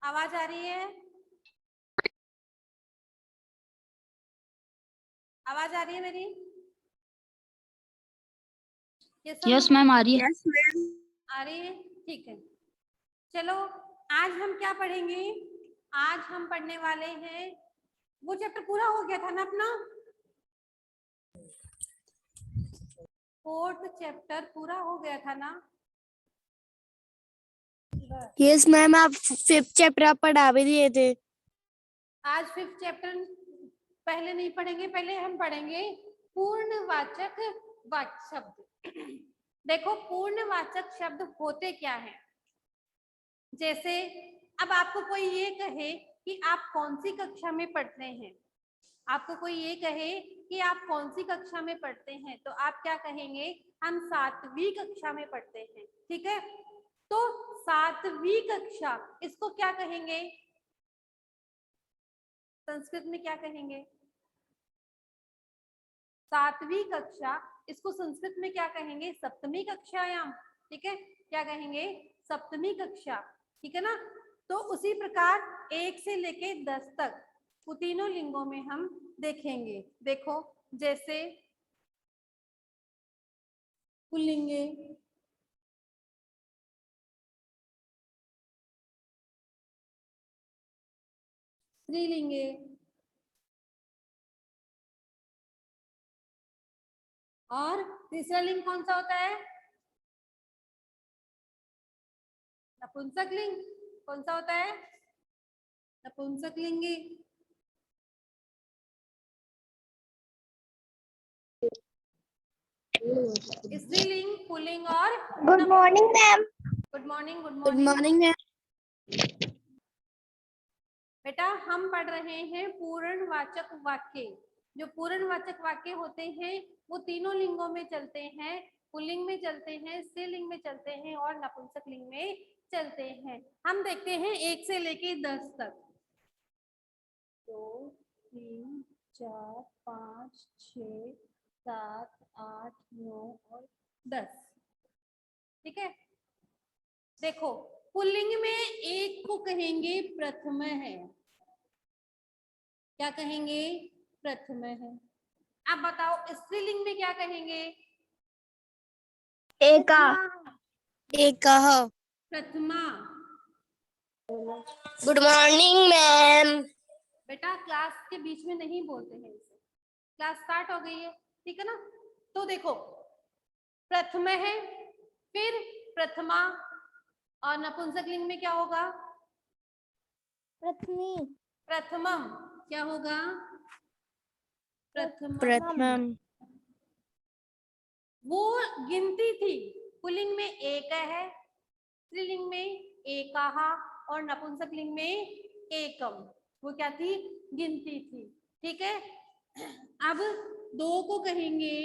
आवाज आ रही है? आवाज आ रही है मेरी? यस मैम आ रही है। आ रही है, ठीक है। चलो आज हम क्या पढ़ेंगे? आज हम पढ़ने वाले हैं, वो चैप्टर पूरा हो गया था ना अपना, 4th चैप्टर पूरा हो गया था ना? यस मैम, आप 5th चैप्टर आप पढ़ा भी दिए थे। आज 5th चैप्टर पहले नहीं पढ़ेंगे, पहले हम पढ़ेंगे पूर्णवाचक शब्द। देखो पूर्णवाचक शब्द होते क्या हैं। जैसे अब आपको कोई ये कहे कि आप कौन सी कक्षा में पढ़ते हैं, आपको कोई ये कहे कि आप कौन सी कक्षा में पढ़ते हैं, तो आप क्या कहेंगे? हम 7वीं कक्षा में पढ़ते हैं, ठीक है। तो 7वीं कक्षा, इसको क्या कहेंगे? संस्कृत में क्या कहेंगे? 7वीं कक्षा, इसको संस्कृत में क्या कहेंगे? सप्तमी कक्षायाम, ठीक है। क्या कहेंगे? सप्तमी कक्षा, ठीक है ना। तो उसी प्रकार 1 से लेके 10 तक वो तीनों लिंगों में हम देखेंगे। देखो जैसे पुल्लिंगे, स्त्रीलिंगे, और तीसरा लिंग कौन सा होता है? नपुंसक लिंग। कौन सा होता है? नपुंसक लिंगी। स्त्रीलिंग, पुल्लिंग और good morning ma'am. Good morning. Good morning ma'am. बेटा हम पढ़ रहे हैं पूर्णवाचक वाक्य। जो पूर्णवाचक वाक्य होते हैं वो तीनों लिंगों में चलते हैं, पुल्लिंग में चलते हैं, स्त्रीलिंग में चलते हैं और नपुंसक लिंग में चलते हैं। हम देखते हैं 1 से लेके 10 तक। 2 3 4 5 6 7 8 9 और 10, ठीक है। देखो पुल्लिंग में एक को कहेंगे प्रथम है। क्या कहेंगे? प्रथम है। अब बताओ स्त्रीलिंग में क्या कहेंगे? एका। एकः। प्रथमा। Good morning ma'am. बेटा क्लास के बीच में नहीं बोलते हैं इसे, क्लास स्टार्ट हो गई है, ठीक है ना। तो देखो प्रथम है, फिर प्रथमा, और नपुंसक लिंग में क्या होगा? प्रथमी। प्रथमम। क्या होगा? प्रथमम। वो गिनती थी, पुल्लिंग में एक है, स्त्रीलिंग में एकाहा और नपुंसक लिंग में एकम। वो क्या थी? गिनती थी, ठीक है। अब 2 को कहेंगे,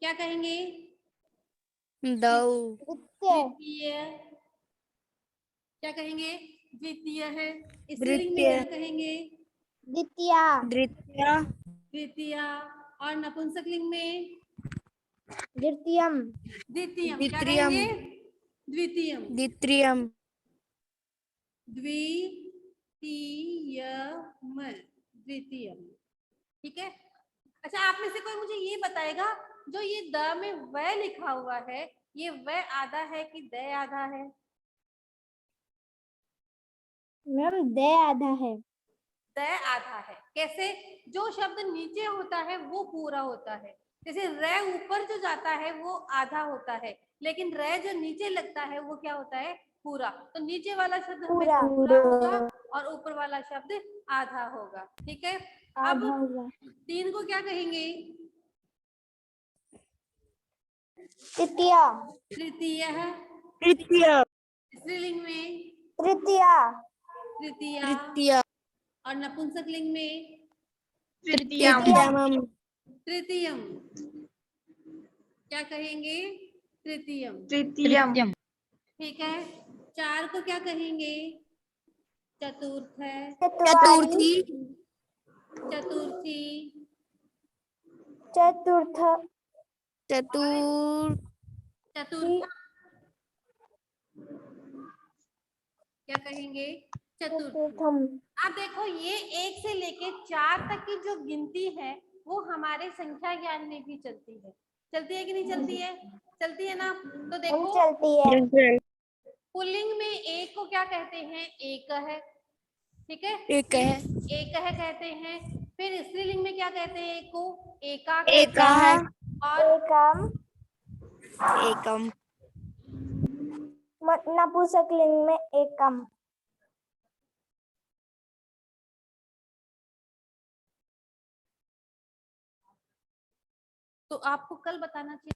क्या कहेंगे? दौ। द्वितीय। क्या कहेंगे? द्वितीय है। स्त्रीलिंग में क्या कहेंगे? द्वितीया। द्वितीया। द्वितीय। और नपुंसक लिंग में द्वितीयम। द्वितीयम। क्या द्वितीयम। कहेंगे? द्वितीयम। द्वितीयम। द्वितीयम, द्वितीयम, ठीक है। अच्छा आप में से कोई मुझे ये बताएगा, जो ये द में व लिखा हुआ है, ये व आधा है कि द आधा है? मैम दे आधा है। द आधा है। कैसे? जो शब्द नीचे होता है वो पूरा होता है। जैसे र ऊपर जो जाता है वो आधा होता है, लेकिन र जो नीचे लगता है वो क्या होता है? पूरा। तो नीचे वाला शब्द हमेशा पूरा होगा और ऊपर वाला शब्द आधा होगा, ठीक है। अब 3 को क्या कहेंगे? तृतीया। तृतीय है। तृतीया। स्त्रीलिंग में तृतीया। तृतीया। तृतीया। और नपुंसक लिंग में तृतीयम। तृतीयम। क्या कहेंगे? तृतीयम। तृतीयम। ठीक है। 4 को क्या कहेंगे? चतुर्थ है। चतुर्थी। चतुर्थी। चतुर्थ। चतुर। चतुर्थ क्या कहेंगे? चतुर्थी। अब देखो ये 1 से लेके 4 तक की जो गिनती है वो हमारे संख्या ज्ञान में भी चलती है कि नहीं चलती है? चलती है ना। तो देखो चलती है। पुल्लिंग में एक को क्या कहते हैं? एक है, ठीक है, एक है। एक है कहते हैं। फिर स्त्रीलिंग में क्या कहते हैं? एक को एका एका कहते है। हैं। और एकम। नपुंसकलिंग में एकम। तो आपको कल बताना चाहिए।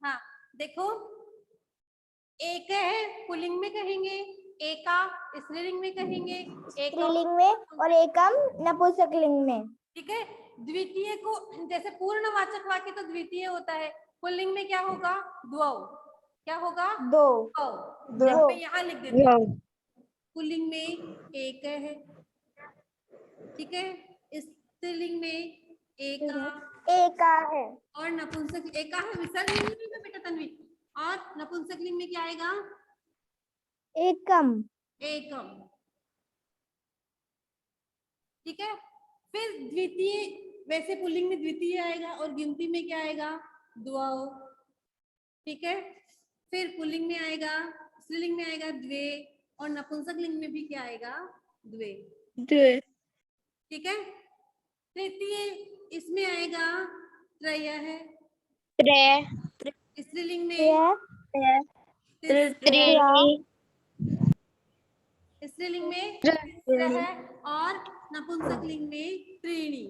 हाँ देखो, एक है पुल्लिंग में कहेंगे, एका स्त्रीलिंग में कहेंगे, स्त्रीलिंग में और एकम नपुंसकलिंग में। ठीक है। द्वितीय को जैसे पूर्णवाचक वाक्य तो द्वितीय होता है, पुल्लिंग में क्या होगा? द्वौ। क्या होगा? दो। देखो मैं यहाँ लिख देती हूँ, पुल्लिंग में एक है, ठीक है, स्त्रीलिंग में एका एका है। और नपुंसक एका है, विसर्ग नहीं होगा बेटा तन्वी। और नपुंसकलिंग में क्या आएगा? एकम। एकम, ठीक है। फिर द्वितीय, वैसे पुल्लिंग में द्वितीय आएगा और गिनती में क्या आएगा? द्वौ, ठीक है। फिर पुल्लिंग में आएगा, स्त्रीलिंग में आएगा द्वे और नपुंसकलिंग में भी क्या आएगा? द्वे, ठीक है। तृतीय इसमें आएगा त्रय है, स्त्रीलिंग में त्रीणि। स्त्रीलिंग में तिस्र है और नपुंसकलिंग में त्रीणी,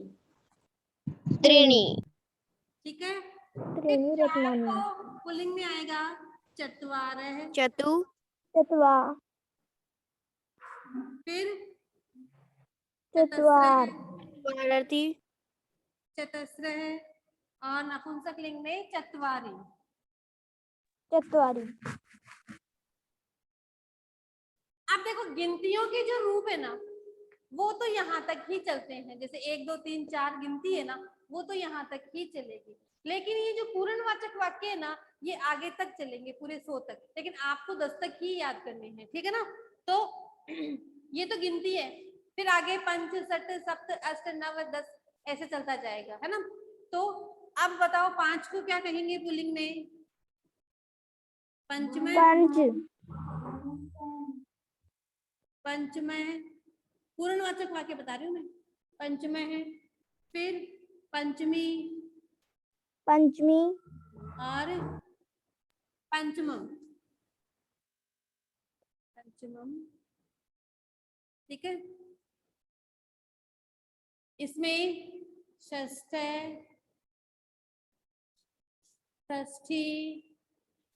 ठीक है। फिर चार को पुल्लिंग में आएगा चत्वार है, चतुर्वा। फिर चतुर्वार। चतस्र है और नपुंसकलिंग में चत्वारी। चत्वारी। अब देखो गिनतियों के जो रूप है ना वो तो यहाँ तक ही चलते हैं, जैसे 1 2 3 4 गिनती है ना वो तो यहाँ तक ही चलेगी, लेकिन ये जो पूर्णवाचक वाक्य है ना ये आगे तक चलेंगे पूरे 100 तक, लेकिन आपको 10 तक ही याद करने हैं, ठीक है ना। तो ये तो गिनती है, फिर आगे पंच सट सप्त अष्ट नव 10 ऐसे चलता जाएगा, है ना। तो अब बताओ 5 को क्या कहेंगे पुल्लिंग में? पंचम, पंचमय, पूर्णवाचक वाक्य बता रही हूँ मैं, पंचमय है। फिर पंचमी और पंचमम, ठीक है। इसमें षष्ठ, षष्ठी,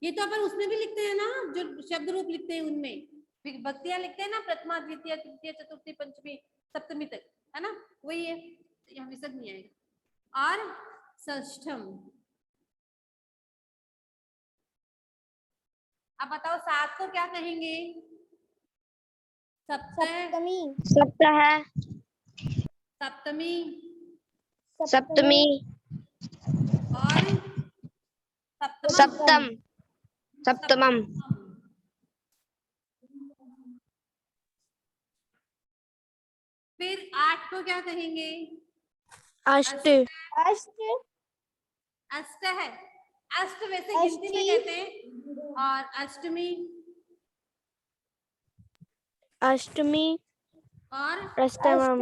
ये तो अपन उसमें भी लिखते हैं ना जो शब्द रूप लिखते हैं उनमें विभक्तियां लिखते हैं ना, प्रथमा द्वितीय तृतीय चतुर्थी पंचमी सप्तमी तक, है ना, वही है, यहाँ विसर्ग नहीं आएगा। और षष्ठम। अब बताओ 7 को क्या कहेंगे? सप्तमी। सप्तमी और सप्तमम। फिर 8 को क्या कहेंगे? अष्ट है, अष्ट वैसे गिनती में कहते हैं। और अष्टमी और अष्टमम।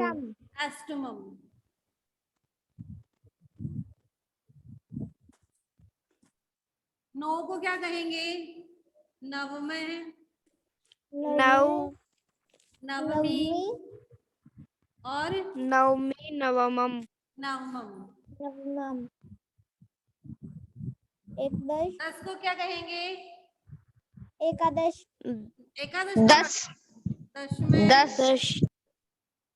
नौ को क्या कहेंगे? नवम, नव नवमी और नवमी नवमम नवमम। नवमम एकदश 10 को क्या कहेंगे? एकादश एकादश का दस दशमें, दस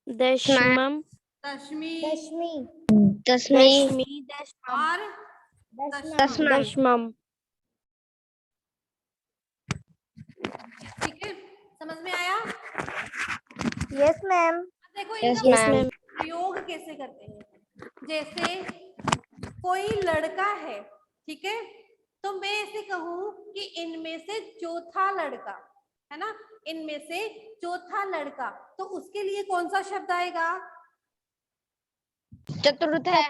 दशमम दशमी दशमी दसवीं दशमम और दसमम दशमम। ठीक है, समझ में आया? Yes ma'am. अब देखो यस इनका मैम। प्रयोग कैसे करते हैं। जैसे कोई लड़का है, ठीक है, तो मैं ऐसे कहूं कि इनमें से चौथा लड़का है ना, इनमें से चौथा लड़का, तो उसके लिए कौन सा शब्द आएगा? चतुर्थ है।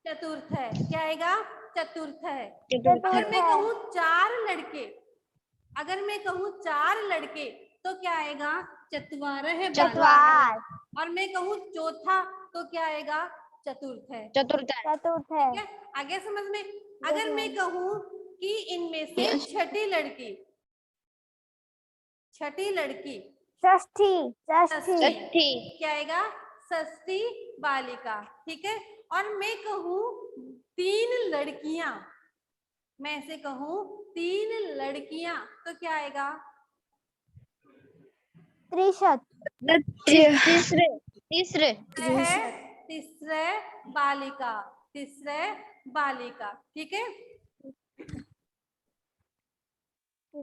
चतुर्थ है। क्या आएगा? चतुर्थ है। चतुर्थ अगर मैं है। कहूँ 4 लड़के, अगर मैं कहूँ 4 लड़के, तो क्या आएगा? चत्वारः चत्वार। और मैं कहूँ चौथा, तो क्या आएगा? चतुर्थ है। चतुर्थ है। चतुर्थ है। ठीक है, आगे समझ में। अगर मैं कहूँ कि इनमें से छठी लड़की, छठी लड़की, षष्ठी षष्ठी क्या आएगा? षष्ठी बालिका। ठीक है, और मैं कहूँ 3 लड़कियां, मैं ऐसे कहूँ 3 लड़कियां, तो क्या आएगा? त्रिशत तीसरे तीसरे है तीसरे बालिका, तीसरे बालिका। ठीक है,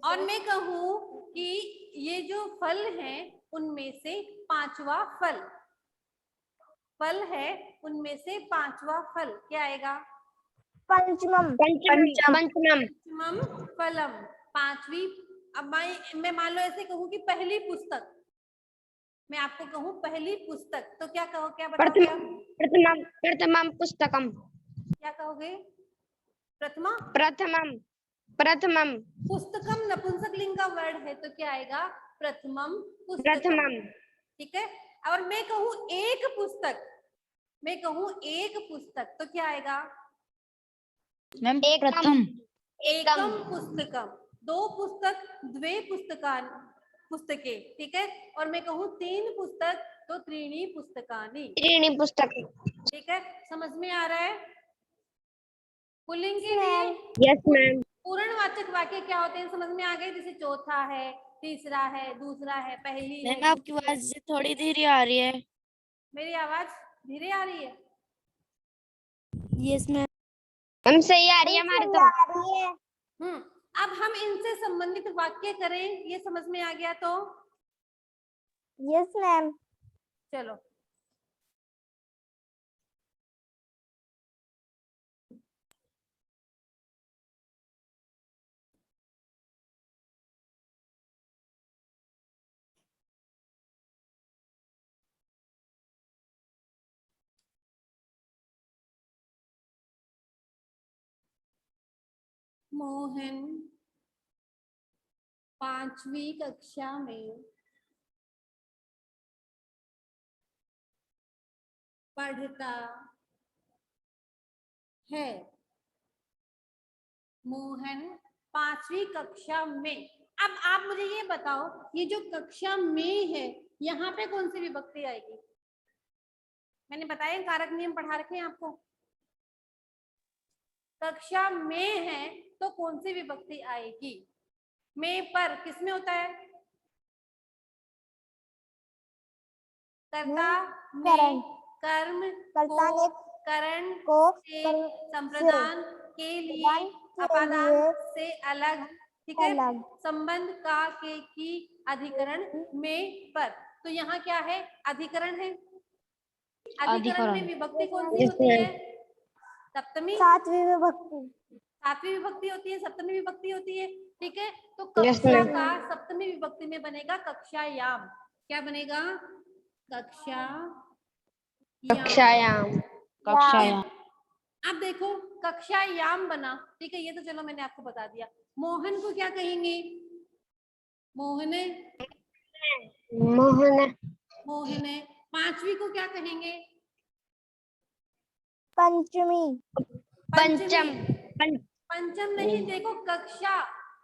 और मैं कहूँ कि ये जो फल हैं उनमें से 5वां फल, फल है उनमें से 5वां फल, क्या आएगा? पंचमम पंचमम फलम, 5वीं। अब मैं मान लो ऐसे कहूँ कि पहली पुस्तक, मैं आपको कहूँ पहली पुस्तक, तो क्या कहो, क्या बताओगे आप? प्रथमम पुस्तकम। क्या कहोगे? प्रथमा प्रथमम पुस्तकम नपुंसक लिंग का वर्ड है, तो क्या आएगा? प्रथमम पुस्तकम। प्रथमम। ठीक है, और मैं कहूँ एक पुस्तक, मैं कहूँ एक पुस्तक, तो क्या आएगा? मैम प्रथम। एकम पुस्तकम, 2 पुस्तक, द्वे पुस्तकान, पुस्तके। ठीक है, और मैं कहूँ 3 पुस्तक, तो त्रीणी पुस्तकानि। त्रीणि पुस्तक। ठीक है, समझ में आ रहा है? पुल्लिंग के लिए यस मैम। पूर्णवाचक वाक्य क्या होते हैं, समझ में आ गए? जैसे चौथा है, तीसरा है, दूसरा है, पहली है। मैम आपकी आवाज थोड़ी धीरे आ रही है। मेरी आवाज धीरे आ रही है? Yes ma'am. हम सही आ रही है हमारे तो। अब हम इनसे संबंधित वाक्य करें, ये समझ में आ गया तो? Yes ma'am. चलो, मोहन 5वीं कक्षा में पढ़ता है। मोहन 5वीं कक्षा में। अब आप मुझे ये बताओ, ये जो कक्षा में है, यहाँ पे कौन सी विभक्ति आएगी? मैंने बताया कारक नियम पढ़ा रखे हैं आपको। कक्षा में है तो कौन सी विभक्ति आएगी? में पर किसमें होता है? कर्ता में कर्म को करण से संप्रदान के लिए अपादान से अलग। ठीक है, संबंध का के की अधिकरण में पर। तो यहाँ क्या है? अधिकरण है। अधिकरण में विभक्ति कौन सी होती है? सप्तमी। 7वीं विभक्ति। 7वीं विभक्ति होती है, सप्तमी विभक्ति होती है। ठीक है, तो कक्षा का सप्तमी विभक्ति में बनेगा कक्षायाम। क्या बनेगा? कक्षायाम। कक्षायाम। अब देखो कक्षायाम बना, ठीक है, ये तो चलो मैंने आपको बता दिया। मोहन को क्या कहेंगे? मोहन मोहन 5वीं को क्या कहेंगे? पंचमी। पंचम। पंचम नहीं, देखो कक्षा,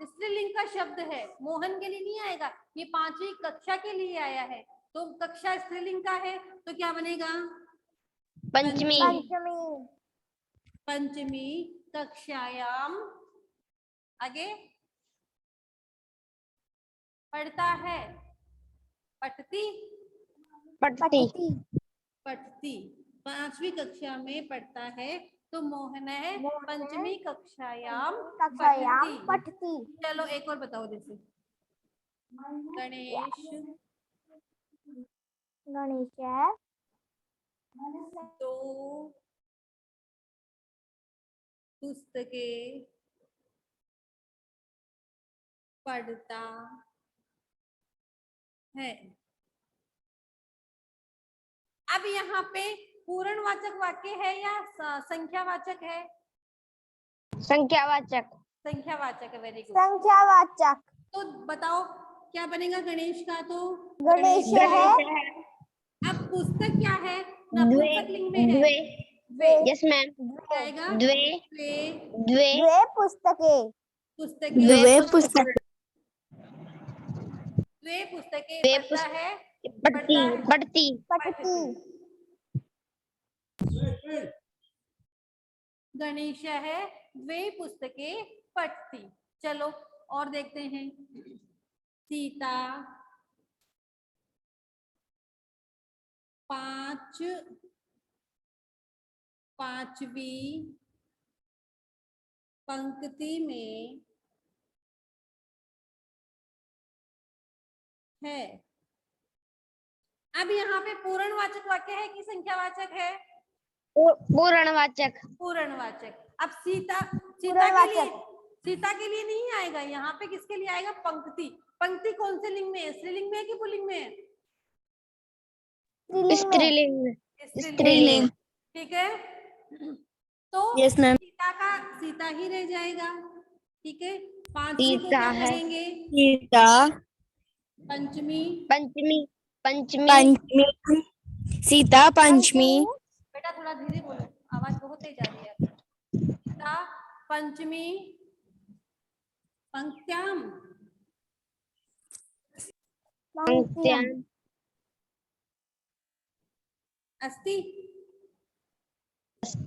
स्त्रीलिंग का शब्द है, मोहन के लिए नहीं आएगा, ये 5वीं कक्षा के लिए आया है, तो कक्षा स्त्रीलिंग का है तो क्या बनेगा? पंचमी पंचमी कक्षायाम। आगे पढ़ता है, पढ़ती पढ़ती पढ़ती 5वीं कक्षा में पढ़ता है तो मोहन है पंचमी कक्षायाम पढ़ती। चलो एक और बताओ, जैसे गणेश गणेश दो पुस्तकें पढ़ता है। अब यहाँ पे पूर्णवाचक वाक्य है या संख्यावाचक है? संख्यावाचक संख्यावाचक है, वेरी गुड। संख्यावाचक तो बताओ क्या बनेगा गणेश का? तो गणेश है। अब पुस्तक क्या है? नपुंसक लिंग में है, द्वे द्वे। यस मैम क्या आएगा? द्वे द्वे द्वे द्वे पुस्तकें पुस्तकें, द्वे पुस्तक द्वे पुस्तकें द्वे पढ़ता है, पढ़ती पढ़ती पठती गणेश है द्वे पुस्तकें पढ़ती। चलो और देखते हैं। सीता 5वीं पंक्ति में है। अब यहाँ पे पूर्णवाचक वाक्य है कि संख्यावाचक है? पूर्णवाचक पूर्णवाचक। अब सीता पूर्णवाचक। सीता के लिए नहीं आएगा, यहाँ पे किसके लिए आएगा? पंक्ति। पंक्ति कौन से लिंग में है? स्त्रीलिंग में है कि पुल्लिंग में है? स्त्रीलिंग स्त्रीलिंग। ठीक है, तो यस मैम। सीता ही रह जाएगा। ठीक है, 5वीं को सीता क्या है। कहेंगे? सीता पंचमी। पंचमी पंचमी पंचमी सीता पंचमी बेटा थोड़ा धीरे बोलो, आवाज बहुत तेज आ रही है। सीता पंचमी पंक्त्याम पंक्त्याम अस्ति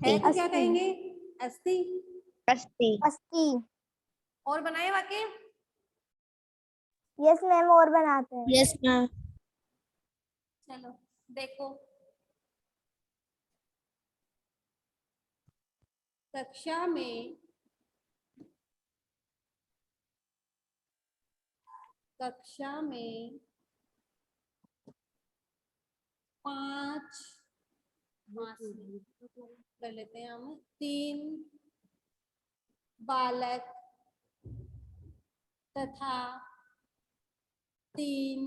है तो क्या कहेंगे? अस्ति अस्ति अस्ति। और बनाए वाक्य? यस मैम, और बनाते हैं। Yes ma'am. चलो देखो, कक्षा में पांच कर लेते हैं हम, 3 बालक तथा 3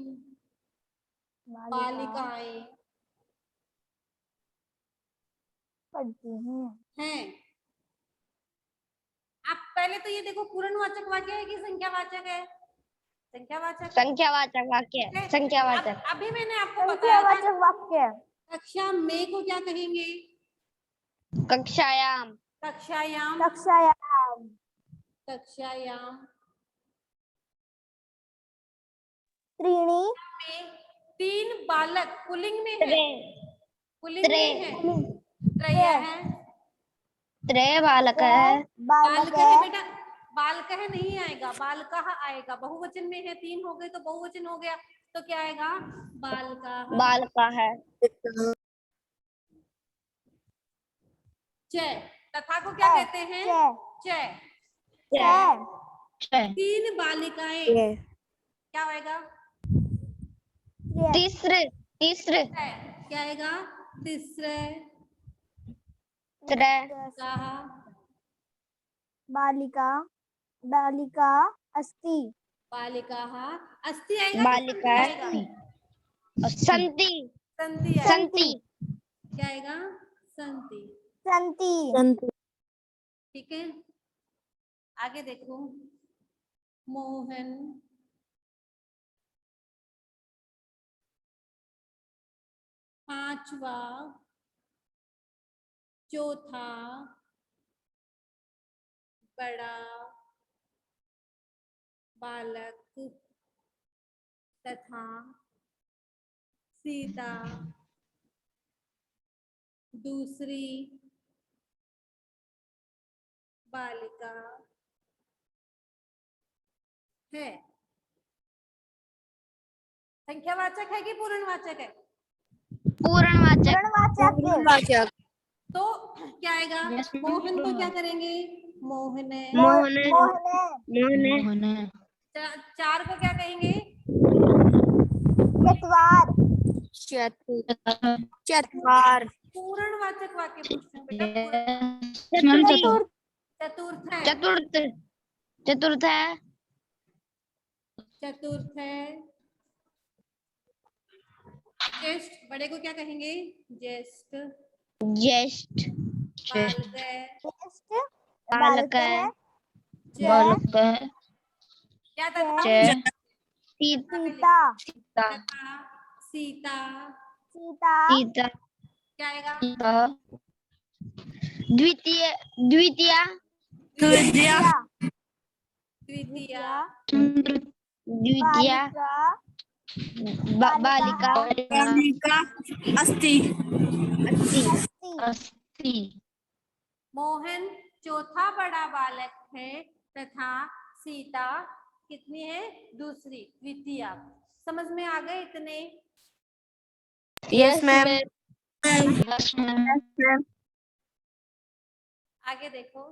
बालिकाएं पढ़ती हैं। अब पहले तो ये देखो, पूर्णवाचक वाक्य है कि संख्यावाचक है? संख्यावाचक। संख्यावाचक वाक्य है। संख्यावाचक अभी मैंने आपको बताया था संख्यावाचक वाक्य। कक्षा में को क्या कहेंगे? कक्षायाम कक्षायाम। कक्षायाम कक्षायाम त्रीणि में 3 बालक पुल्लिंग में है, त्रे पुल्लिंग में है, त्रय है, त्रे बालक है बालक है है। बेटा, बालक है नहीं आएगा, बालकः आएगा। बहुवचन में है, 3 हो गए तो बहुवचन हो गया, तो क्या आएगा? बालकः। बालका है च तथा को क्या कहते हैं? च। 3 बालिकाएं क्या आएगा? तीसरे तीसरे क्या आएगा? तीसरे त्रे बालिका बालिका अस्ति। बालिकाः अस्ति आएगा, बालिका आएगा? संति संति आएगा। संति क्या आएगा? संति। संति। ठीक है, आगे देखो। मोहन 5वां चौथा बड़ा बालक तथा सीता दूसरी बालिका है। संख्यावाचक है कि पूर्णवाचक है? पूर्णवाचक। तो क्या आएगा? Yes, ma'am. मोहन को क्या करेंगे? मोहने। मोहन चार को क्या कहेंगे? चतवार पूर्णवाचक वाक्य पूछते हैं बेटा। Yes, ma'am. चतुर्थ है। चतुर्थ है। चतुर्थ है। ज्येष्ठ, बड़े को क्या कहेंगे? ज्येष्ठ। ज्येष्ठ। बालक है। बालक है। बालक क्या था? सीता। तथा सीता। सीता। क्या आएगा? द्वितीय। द्वितीया। द्वितीया। द्वितीया। बालिका। अस्ति मोहन चौथा बड़ा बालक है तथा सीता कितनी है? दूसरी, द्वितीया। समझ में आ गए इतने? Yes ma'am. आगे देखो।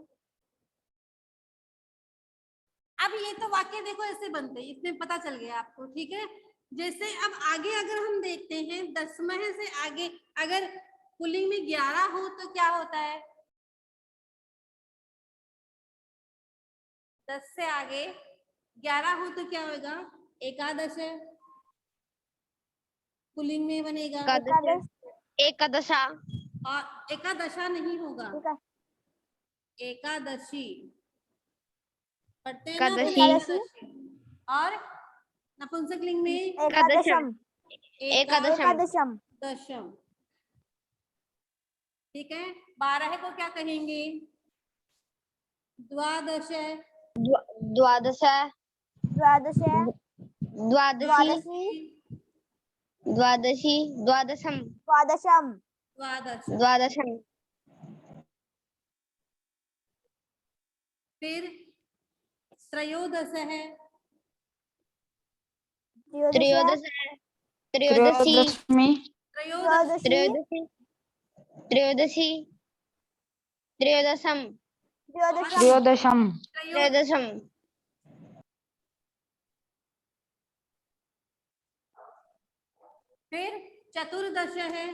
अब ये तो वाक्य देखो ऐसे बनते हैं, इसमें पता चल गया आपको, ठीक है। जैसे अब आगे अगर हम देखते हैं 10वें से आगे, अगर पुल्लिंग में 11 हो तो क्या होता है? 10 से आगे 11 हो तो क्या होगा? एकादश है, पुल्लिंग में बनेगा। एकादशा। और एकादशा नहीं होगा, एकादशी पढ़ते हैं ना अपन, एकादशी। और नपुंसक लिंग में एकादशम। एकादशम। ठीक है। 12 को क्या कहेंगे? द्वादश है। द्वादश। द्वादशी। द्वादशी। द्वादशम। द्वादशम। फिर त्रयोदश है। त्रयोदश है। त्रयोदशी। त्रयोदशी। त्रयोदशी। त्रयोदशम। त्रयोदशम। फिर चतुर्दश है।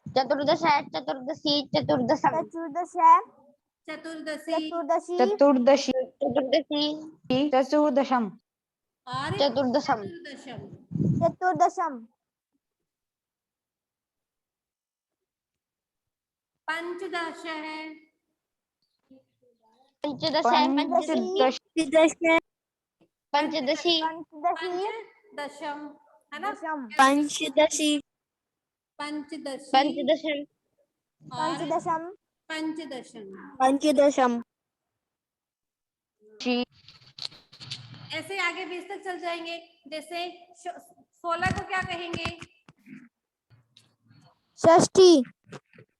चतुर्दश है। चतुर्दशी। चतुर्दशम। चतुर्दशी चतुर्दशम और चतुर्दशम। चतुर्दशम। पंचदश है। पंचदश है। पंचदशी। पंचदशम है ना? पंचदशी पंचदशी पंचदशम। और पंचदशम। ऐसे आगे 20 तक चल जाएंगे। जैसे 16 को क्या कहेंगे? षष्ठी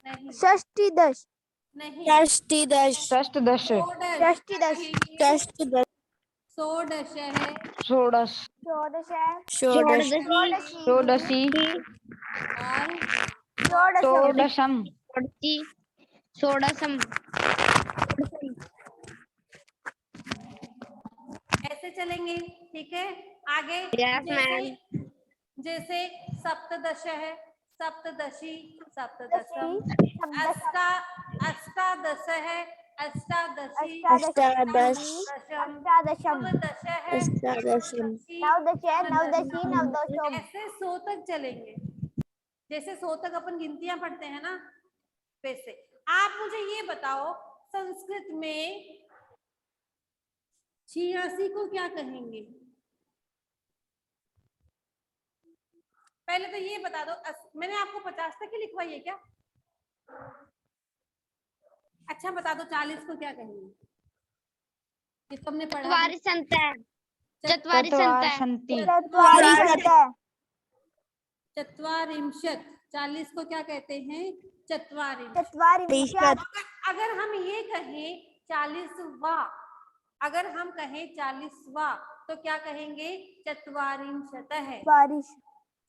नहीं षष्ठीदश नहीं, षष्ठीदश षष्ठदश षष्ठीदश षोडश है। षोडश षोडश षोडशी और षोडशम षोडशम। ऐसे चलेंगे, ठीक है। आगे Yes, जैसे ma'am. जैसे सप्तदश है, सप्तदशी, सप्तदशम। अष्टादश है, अष्टादशी, अष्टादश दशम। नवदश है, अष्टादशम नवदशी। ऐसे 100 तक चलेंगे। जैसे 100 तक अपन गिनतियां पढ़ते हैं ना, वैसे। आप मुझे ये बताओ, संस्कृत में 86 को क्या कहेंगे? पहले तो ये बता दो। मैंने आपको 50 तक ही लिखवाई है क्या? अच्छा बता दो, 40 को क्या कहेंगे? ये तो हमने पढ़ा चत्वारि भी। सन्ति चत्वारि चत्वारि सन्ति सन्ति चत्वारिंशत् 40 को क्या कहते हैं? चत्वारिंशत्। चत्वारिंशत् अगर हम ये कहें 40वां, अगर हम कहें 40वां तो क्या कहेंगे? चत्वारिंशतः,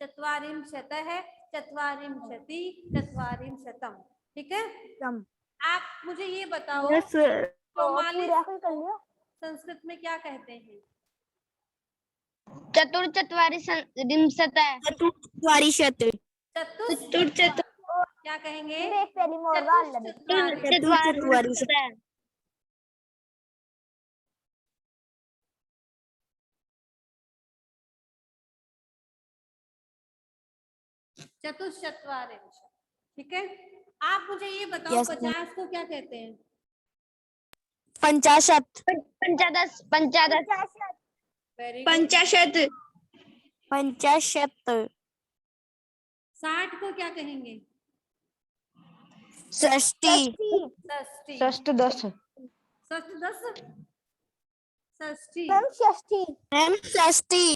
चत्वारिंशतः, चत्वारिंशति, चत्वारिंशतम। ठीक है। आप मुझे ये बताओ 44 संस्कृत में क्या कहते हैं? चतुर्चत्वारिंशत् क्या कहेंगे? चतुश्चत्वारिंशत् चतुश्चत्वारिंशत्। ठीक है। आप मुझे ये बताओ Yes, 50 को क्या कहते हैं? 50 पंचादश वेरी गुड। 50 60 को क्या कहेंगे? षष्ठी षष्ठी। षष्ठदश षष्ठदश, षष्ठी। षष्ठी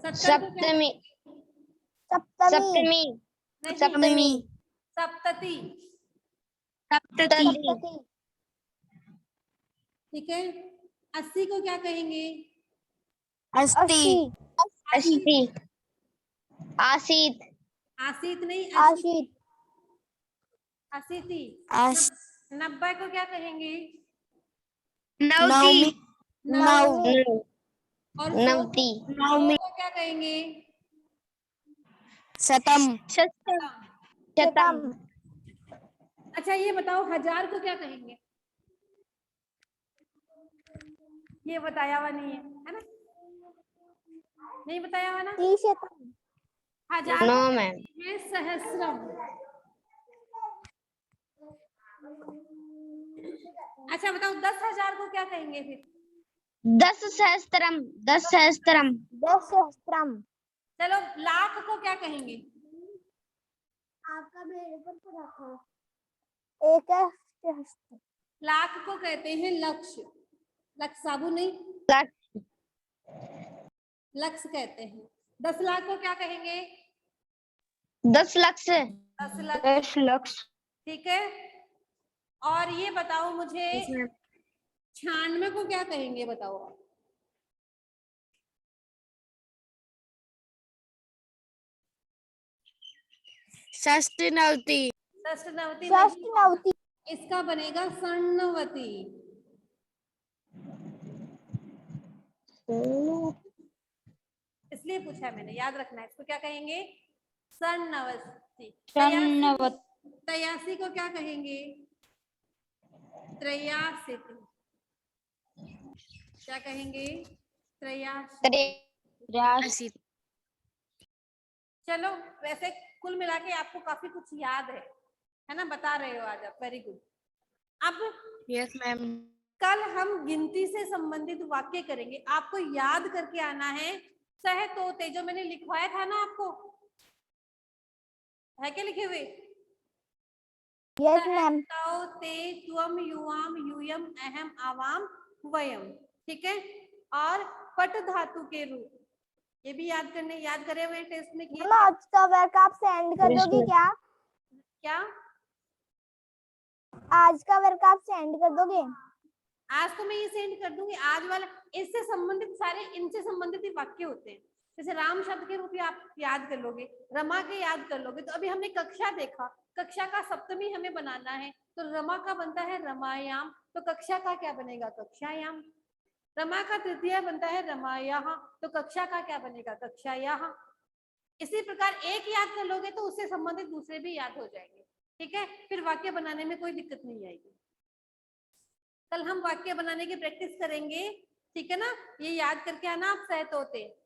70 को क्या? सप्तमी नहीं, सप्तमी सप्तति। ठीक है। 80 को क्या कहेंगे? अष्टी अशीति आसीत आसीत नहीं, अशीति। 90 को क्या कहेंगे? नवमी और नवति 100 को क्या कहेंगे? शतम शतम अच्छा ये बताओ 1000 को क्या कहेंगे? ये बताया हुआ नहीं है ना? नहीं बताया हुआ ना? 1000 नो मैम है सहस्रम। अच्छा बताओ 10,000 को क्या कहेंगे फिर? 10 सहस्त्रम चलो लाख को क्या कहेंगे? आपका लाख को कहते हैं लक्ष्य। लक्ष्य साबुन नहीं, लक्ष्य कहते हैं। 10 लाख को क्या कहेंगे? 10 लाख 10 लाख। 10 लाख ठीक है। और ये बताओ मुझे 96 को क्या कहेंगे? बताओ। षष्ठनवती षष्ठनवती। इसका बनेगा स्वर्णवती। इसलिए पूछा है मैंने, याद रखना है। इसको क्या कहेंगे? स्वर्णवती। 83 को क्या कहेंगे? त्रयासित। क्या कहेंगे? त्रयासित। चलो वैसे कुल मिला के आपको काफी कुछ याद है ना? बता रहे हो आज आप, वेरी गुड। अब यस मैम कल हम गिनती से संबंधित वाक्य करेंगे। आपको याद करके आना है। सह तोते जो मैंने लिखवाया था ना आपको, है क्या लिखे हुए? यस मैम ते त्वम युवाम यूयम अहम आवाम वयम। ठीक है। और पट धातु के रूप ये भी याद करे हुए टेस्ट में किए। आज का वर्क आप सेंड कर दोगी क्या? क्या आज का वर्क आप सेंड कर दोगे? आज तो मैं ये सेंड कर दूंगी। आज वाला इससे संबंधित सारे इनसे संबंधित ही वाक्य होते हैं। जैसे राम शब्द के रूप आप याद कर लोगे, रमा के याद कर लोगे। तो अभी हमने कक्षा देखा, कक्षा का सप्तमी हमें बनाना है तो रमा का बनता है रमायाम, तो कक्षा का क्या बनेगा? कक्षायाम। रमा का तृतीय बनता है रमायाः, तो कक्षा का क्या बनेगा? कक्षायाः। इसी प्रकार एक याद कर लोगे तो उससे संबंधित दूसरे भी याद हो जाएंगे। ठीक है। फिर वाक्य बनाने में कोई दिक्कत नहीं आएगी। कल हम वाक्य बनाने की प्रैक्टिस करेंगे। ठीक है ना? ये याद करके आना आप सहतोते।